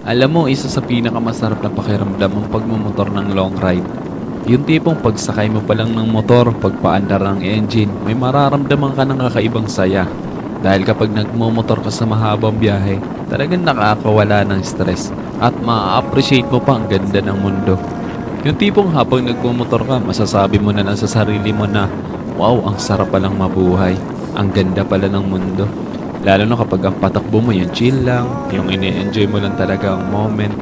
Alam mo, isa sa pinakamasarap na pakiramdam ang pagmumotor ng long ride. Yung tipong pagsakay mo pa lang ng motor, pagpaandar ng engine, may mararamdaman ka ng kakaibang saya. Dahil kapag nagmumotor ka sa mahabang biyahe, talagang nakakawala ng stress at ma-appreciate mo pa ang ganda ng mundo. Yung tipong habang nagmumotor ka, masasabi mo na lang sa sarili mo na, wow, ang sarap palang mabuhay. Ang ganda pala ng mundo. Lalo na kapag ang patakbo mo yung chill lang, yung ini-enjoy mo lang talaga ang moment.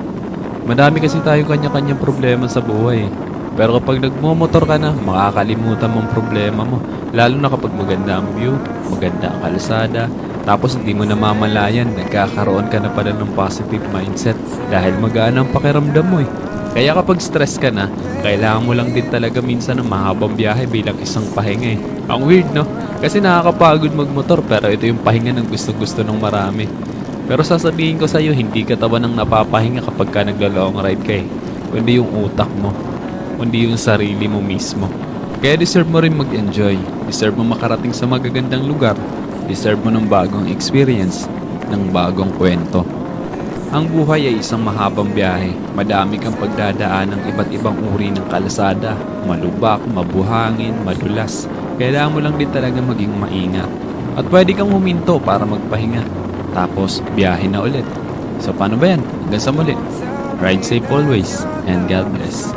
Madami kasi tayo kanya-kanyang problema sa buhay. Pero kapag nagmumotor ka na, makakalimutan mong problema mo. Lalo na kapag maganda ang view, maganda ang kalsada, tapos hindi mo namamalayan, nagkakaroon ka na pala ng positive mindset dahil magaan ang pakiramdam mo eh. Kaya kapag stress ka na, kailangan mo lang din talaga minsan ng mahabang biyahe bilang isang pahinga eh. Ang weird no? Kasi nakakapagod magmotor pero ito yung pahinga ng gusto-gusto ng marami. Pero sasabihin ko sa'yo, hindi katawan ng napapahinga kapag ka nagla-long ride ka eh. Kundi yung utak mo, kundi yung sarili mo mismo. Kaya deserve mo rin mag-enjoy. Deserve mo makarating sa magagandang lugar. Deserve mo ng bagong experience, ng bagong kwento. Ang buhay ay isang mahabang biyahe. Madami kang pagdadaan ng iba't ibang uri ng kalsada. Malubak, mabuhangin, madulas. Kailangan mo lang din talaga maging maingat. At pwede kang huminto para magpahinga. Tapos, biyahe na ulit. So, paano ba yan? Hanggang sa muli. Ride safe always, and God bless.